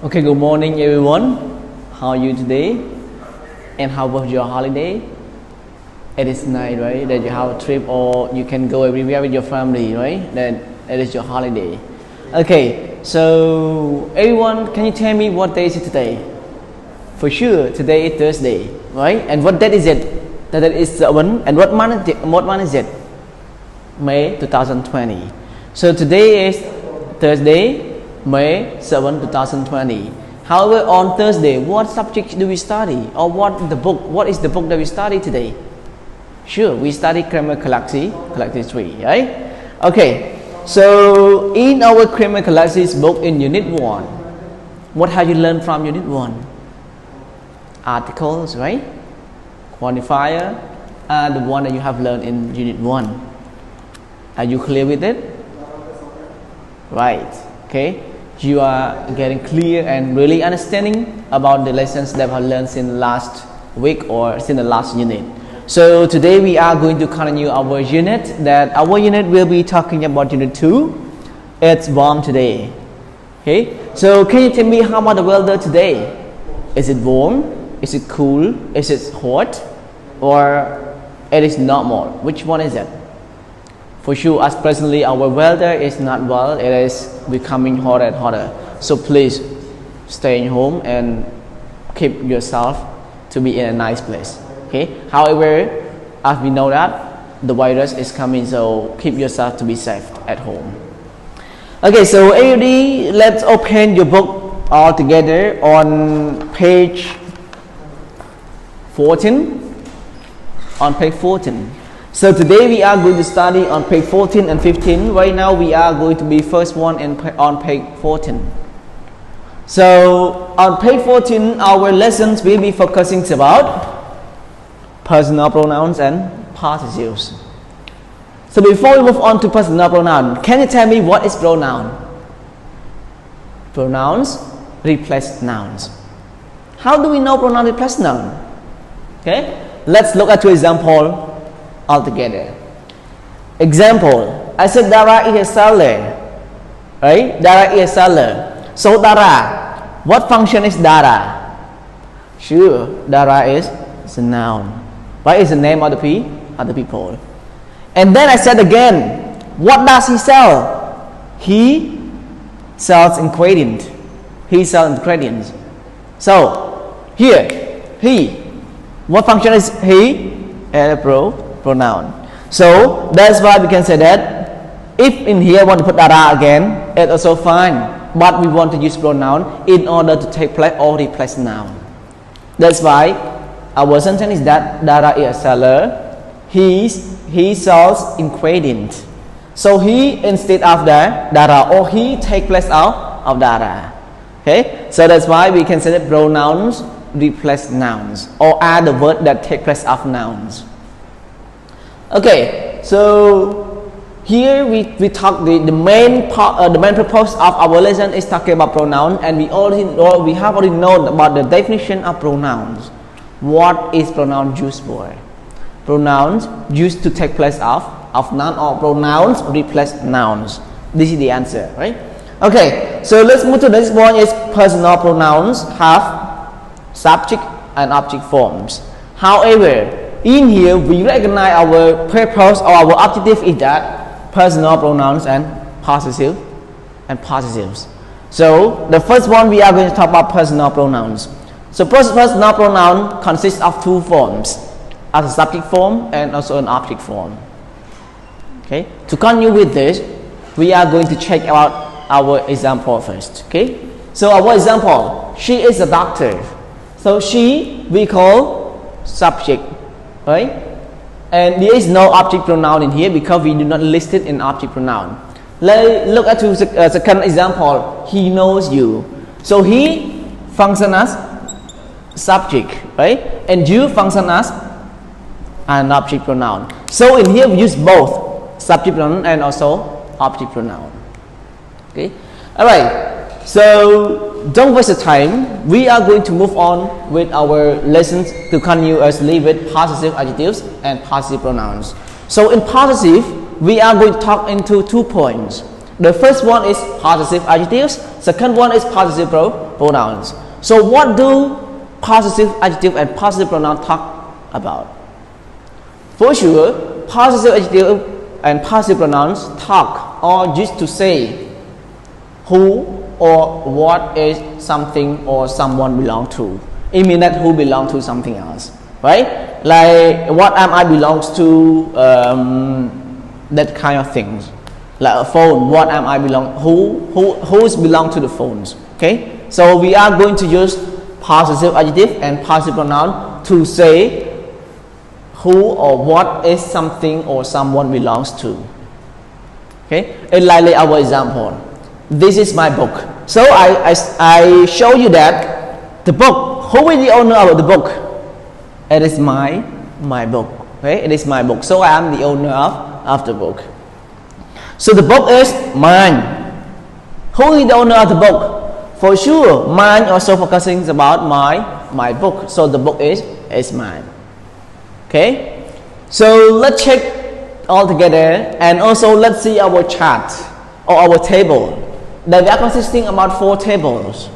Okay, good morning everyone. How are you today? And how was your holiday? It is nice, right? That you have a trip or you can go everywhere with your family, right? That it is your holiday. Okay, so everyone, can you tell me what day is it today? For sure, today is Thursday, right? And what date is it? That is 7. And what month is it? May 2020. So today is Thursday, May 7, 2020. However, on Thursday, what subject do we study? Or what is the book that we study today? Sure, we study Grammar Galaxy 3, right? Okay, so in our Grammar Galaxy book in Unit 1, what have you learned from Unit 1? Articles, right? Quantifier are the one that you have learned in Unit 1. Are you clear with it? Right, okay. You are getting clear and really understanding about the lessons that I learned since last week or since the last unit. So today we are going to continue our unit. Our unit will be talking about Unit 2. It's warm today. Okay, so can you tell me how about the weather today? Is it warm? Is it cool? Is it hot? Or it is normal? Which one is it? For sure, as presently our weather is not well, it is becoming hotter and hotter. So please stay in home and keep yourself to be in a nice place. Okay. However, as we know that the virus is coming, so keep yourself to be safe at home. Okay, so everybody, let's open your book all together on page 14. On page 14. So today we are going to study on page 14 and 15. Right now we are going to be first one on page 14. So on page 14 our lessons will be focusing about personal pronouns and possessives. So before we move on to personal pronoun, can you tell me what is pronoun? Pronouns replace nouns. How do we know pronoun replace noun? Okay, let's look at two examples altogether. Example, I said Dara is a seller, right? Dara is a seller. So Dara, what function is Dara? Sure, Dara is a noun. What is the name of the people? And then I said again, what does he sell? He sells ingredients. He sells ingredients. So here, he, what function is he? A pronoun. So that's why we can say that if in here want to put Dara again, it's also fine. But we want to use pronoun in order to take place or replace noun. That's why our sentence is that Dara is a seller. He sells ingredients. So he instead of the Dara, or he take place out of Dara. Okay. So that's why we can say that pronouns replace nouns or are the word that take place of nouns. Okay, so here we talk the main purpose of our lesson is talking about pronoun, and we have already known about the definition of pronouns. What is pronoun used for? Pronouns used to take place of noun, or pronouns replace nouns. This is the answer, right? Okay, so let's move to the next one. Is personal pronouns have subject and object forms. However, in here we recognize our purpose or our objective is that personal pronouns and possessives. So the first one we are going to talk about personal pronouns. So personal pronoun consists of two forms, as a subject form and also an object form. Okay. To continue with this, we are going to check out our example first. Okay. So our example, she is a doctor. So she we call subject, right? And there is no object pronoun in here because we do not list it in object pronoun. Let's look at the second example. He knows you. So he functions as subject, right? And you function as an object pronoun. So in here we use both subject pronoun and also object pronoun. Okay. All right. So don't waste the time. We are going to move on with our lessons to continuously with possessive adjectives and possessive pronouns. So in possessive, we are going to talk into 2 points. The first one is possessive adjectives. Second one is possessive pronouns. So what do possessive adjective and possessive pronoun talk about? For sure, possessive adjective and possessive pronouns talk or used to say who or what is something or someone belong to. It means that who belong to something else, right? Like what am I belongs to, that kind of things. Like a phone, what am I belong, who's belong to the phones, okay? So we are going to use possessive adjective and possessive pronoun to say who or what is something or someone belongs to. Okay, and like our example, this is my book. So I show you that the book, who is the owner of the book? It is my book. Okay, it is my book. So I am the owner of the book. So the book is mine. Who is the owner of the book? For sure, mine also focusing about my book. So the book is mine. Okay, so let's check all together, and also let's see our chart or our table. That we are consisting about 4 tables.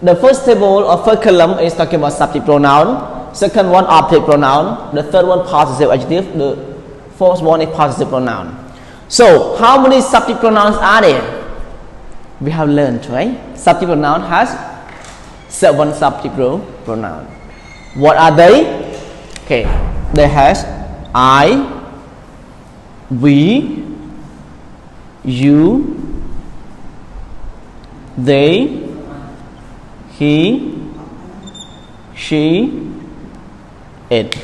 The first table or first column is talking about subject pronoun. Second one object pronoun. The third one possessive adjective. The fourth one is possessive pronoun. So how many subject pronouns are there? We have learned, right? Subject pronoun has 7 subject pronoun. What are they? Okay. They has I, we, you, they, he, she, it.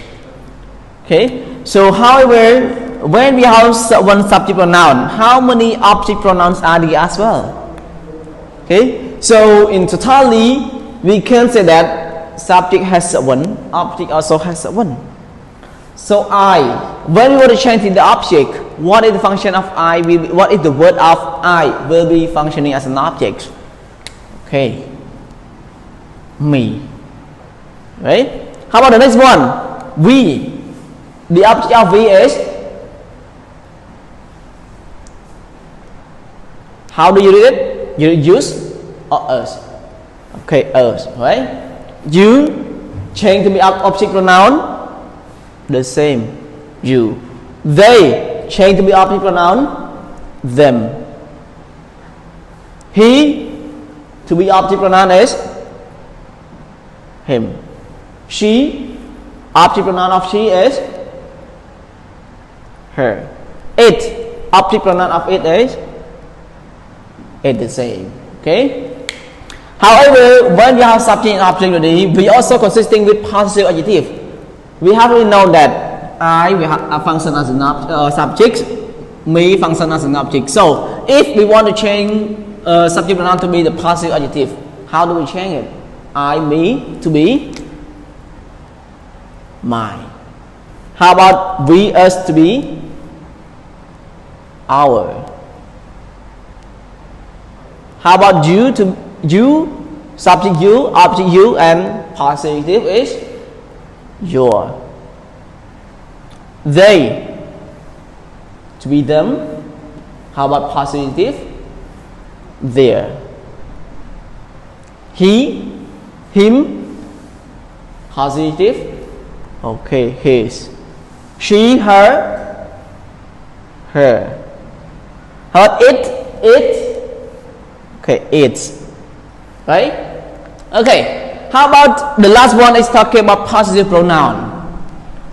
Okay. So however, when we have 1 subject pronoun, how many object pronouns are there as well? Okay. So in totality, we can say that subject has 1, object also has 1. So I, when we want to change in the object, what is the function of I? What is the word of I will be functioning as an object? Okay, me. Right? How about the next one? We. The object of we is, how do you read it? You use or us. Okay, us. Right? You change to be object pronoun. The same, you. They change to be object pronoun, them. He to be object pronoun is him. She, object pronoun of she is her. It, object pronoun of it is it the same. Okay. However, when we have subject and object already, we also consisting with possessive adjective. We have to know that I will have a function as an subject, me function as an object. So if we want to change subject pronoun to be the possessive adjective, how do we change it? I, me to be mine. How about we, us to be our? How about you to you, subject you, object you, and possessive is your. They to be them. How about possessive? Their. He, him, possessive. Okay, his. She, her, her. How about it? Okay, its. Right? Okay. How about the last one is talking about possessive pronoun.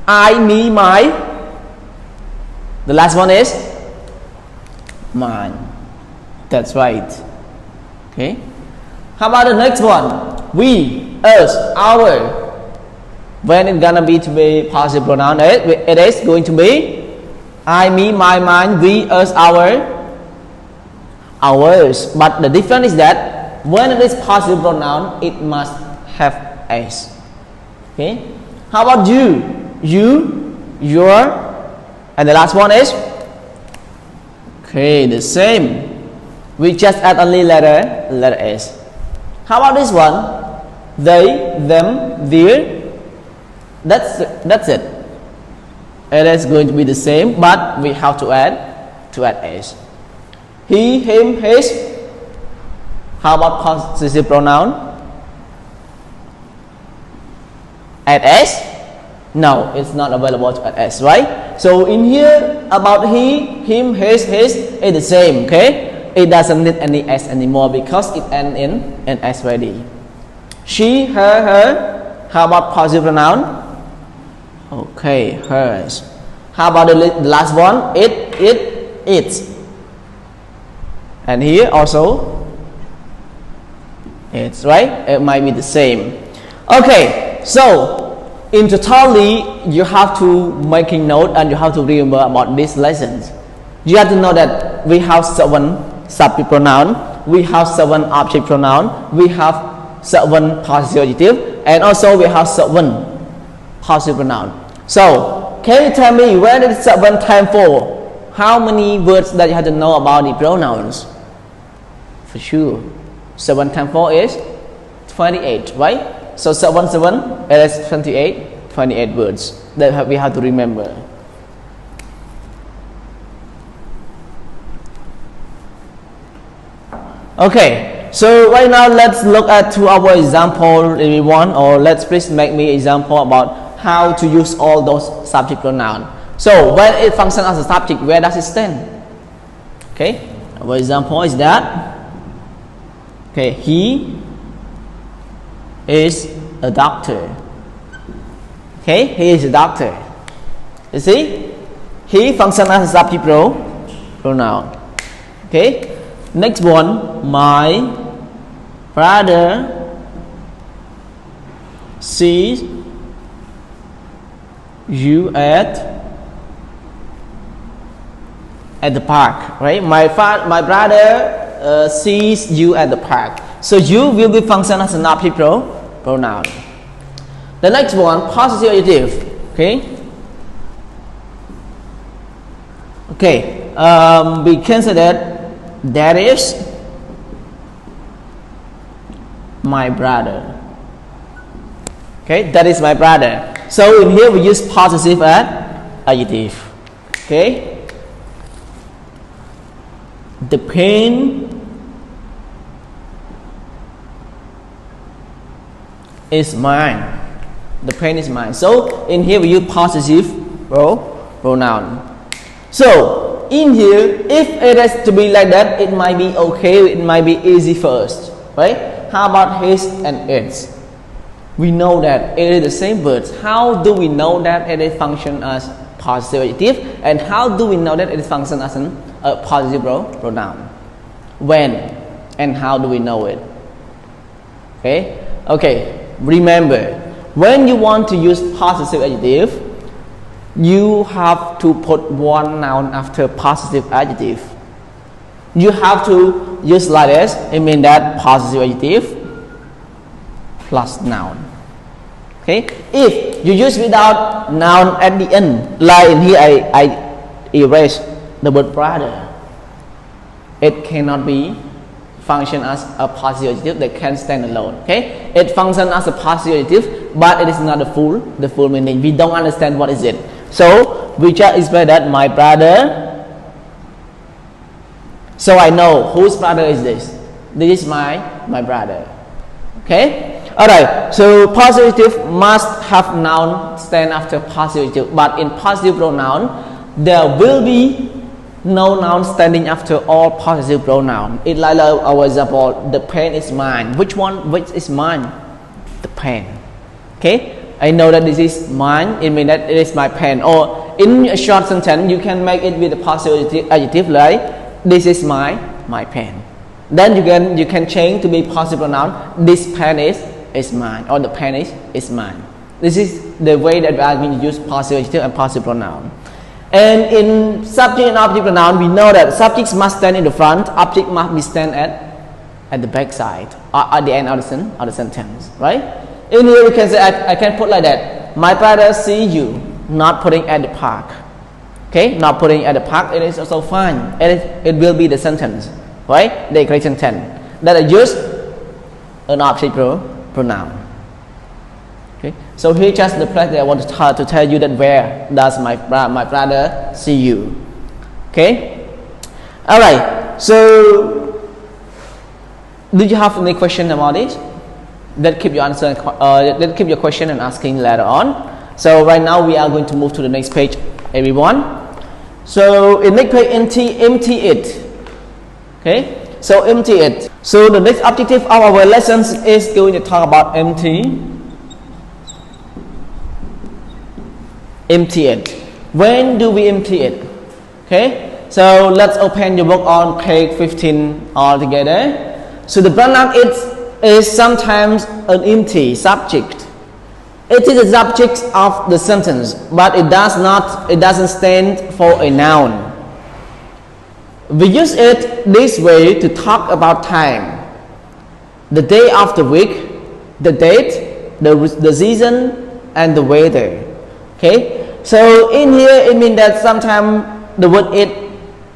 I, me, my. The last one is mine. That's right. Okay. How about the next one? We, us, our. When it's gonna be to be possessive pronoun, it is going to be I, me, my, mine, we, us, our, ours. But the difference is that when it is possessive pronoun, it must have s. Okay. How about you? You, your, and the last one is okay, the same. We just add only letter s. How about this one? They, them, their. That's it. It is going to be the same, but we have to add s. He, him, his. How about possessive pronoun? Add s? No, it's not available to add s, right? So in here, about he, him, his, it's the same, okay? It doesn't need any s anymore because it ends in an s already. She, her. How about positive pronoun? Okay, hers. How about the last one? It, its. And here also, it's, right? It might be the same. Okay, so in totally, you have to make a note and you have to remember about these lessons. You have to know that we have 7 subject pronoun, we have 7 object pronoun, we have 7 passive adjective, and also we have 7 passive pronoun. So, can you tell me where did 7 times 4? How many words that you have to know about the pronouns? For sure, 7 times 4 is 28, right? So 7, it is 28 words that we have to remember. Okay, so right now let's look at our example if we want, or let's please make me example about how to use all those subject pronoun. So when it functions as a subject, where does it stand? Okay, our example is that, okay, he is a doctor. Okay, he is a doctor. You see, he functions as a subject pronoun. Okay, next one, my brother sees you at the park, right? My brother sees you at the park. So you will be function as an object pronoun. The next one, positive adjective. Okay, we can say that is my brother. Okay, that is my brother. So in here we use positive adjective. Okay, the pen is mine. The pen is mine. So in here we use positive pronoun. So in here, if it is to be like that, it might be okay. It might be easy first, right? How about his and its? We know that it is the same words. How do we know that it is function as positive adjective, and how do we know that it is function as a positive pronoun? When and how do we know it? Okay. Remember, when you want to use positive adjective, you have to put one noun after positive adjective. You have to use like this. It means that positive adjective plus noun. Okay. If you use without noun at the end, like in here I erase the word brother, it cannot be function as a positive adjective that can stand alone. Okay, it functions as a positive adjective, but it is not the full meaning. We don't understand what is it. So we just explain that my brother. So I know whose brother is this. This is my brother. Okay. Alright. So positive must have noun stand after positive, but in positive pronoun there will be no noun standing after all positive pronoun. It like our example, the pen is mine. Which is mine? The pen. Okay, I know that this is mine. It means that it is my pen. Or in a short sentence, you can make it with a positive adjective like this is my pen. Then you can change to be positive pronoun. This pen is mine, or the pen is mine. This is the way that I mean use positive adjective and positive pronoun. And in subject and object pronoun, we know that subjects must stand in the front, object must be stand at the back side, or at the end of the sentence, right? In here we can say, I can put like that. My brother see you, not putting at the park. Okay, not putting at the park, it is also fine. It will be the sentence, right? The equation 10. That I use an object pronoun. Okay, so here just the place that I want to tell you that where does my brother see you. Okay, all right. So, do you have any question about this? let's keep your answer. Let's keep your question and asking later on. So right now we are going to move to the next page, everyone. So in next page, empty it. Okay. So empty it. So the next objective of our lessons is going to talk about empty it. When do we empty it? Okay. So let's open your book on page 15 all together. So the pronoun it is sometimes an empty subject. It is the subject of the sentence, but it doesn't stand for a noun. We use it this way to talk about time, the day of the week, the date, the season, and the weather. Okay, so in here it means that sometimes the word it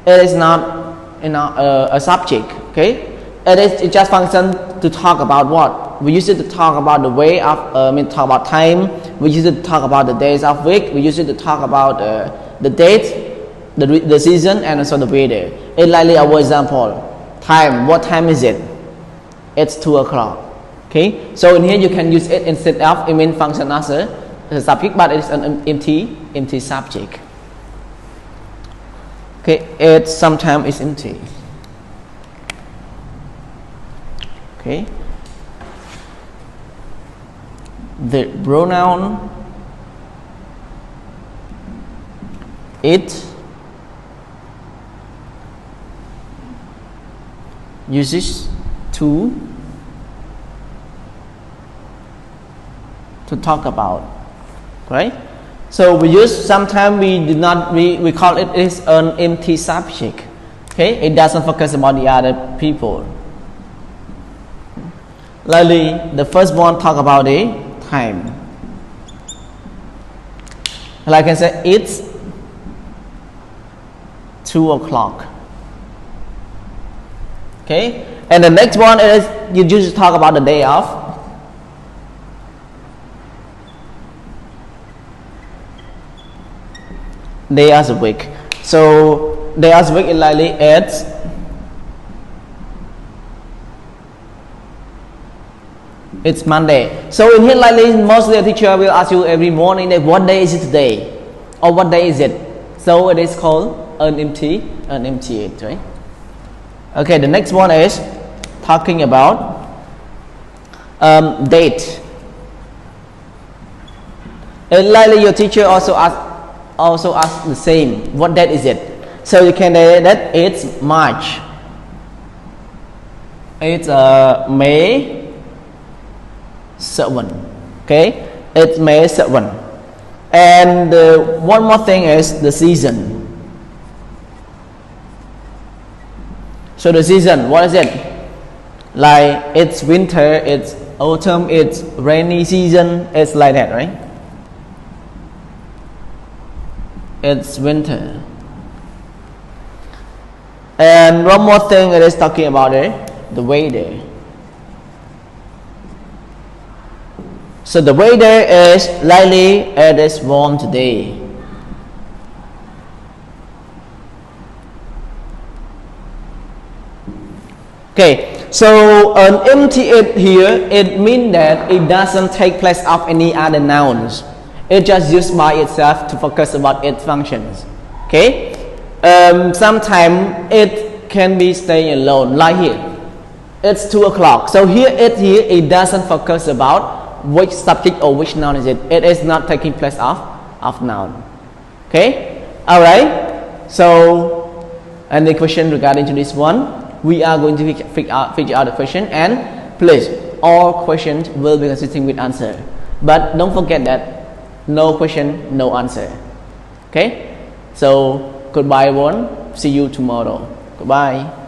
is not a subject. Okay, it just functions to talk about what we use it to talk about the way of talk about time. We use it to talk about the days of week. We use it to talk about the date, the season, and also the weather. It's like our example. Time. What time is it? It's 2 o'clock. Okay. So in here you can use it instead of it function as a subject, but it's an empty subject. Okay. It sometimes is empty. Okay. The pronoun it uses to talk about, right? So we use sometimes we call it is an empty subject. Okay, it doesn't focus about the other people. Likely the first one talk about the time. Like I said, it's 2 o'clock. Okay, and the next one is you just talk about the day of. Day as a week. So day as a week is likely it's Monday. So in here likely mostly the teacher will ask you every morning that what day is it today, or what day is it. So it is called an empty it, right? Okay, the next one is talking about date. And likely your teacher also ask the same. What date is it? So you can say that it's March. It's May 7. Okay, it's May 7. And one more thing is the season. So the season, what is it? Like it's winter, it's autumn, it's rainy season. It's like that, right? It's winter. And one more thing it is talking about the weather. So the weather is likely it is warm today. Okay, so an empty it here, it means that it doesn't take place of any other nouns. It just used by itself to focus about its functions. Okay, sometimes it can be staying alone, like here. It's 2 o'clock. So here it doesn't focus about which subject or which noun is it. It is not taking place of noun. Okay, all right. So any question regarding to this one? We are going to figure out the question, and please, all questions will be consisting with answer. But don't forget that no question, no answer. Okay? So goodbye everyone. See you tomorrow. Goodbye.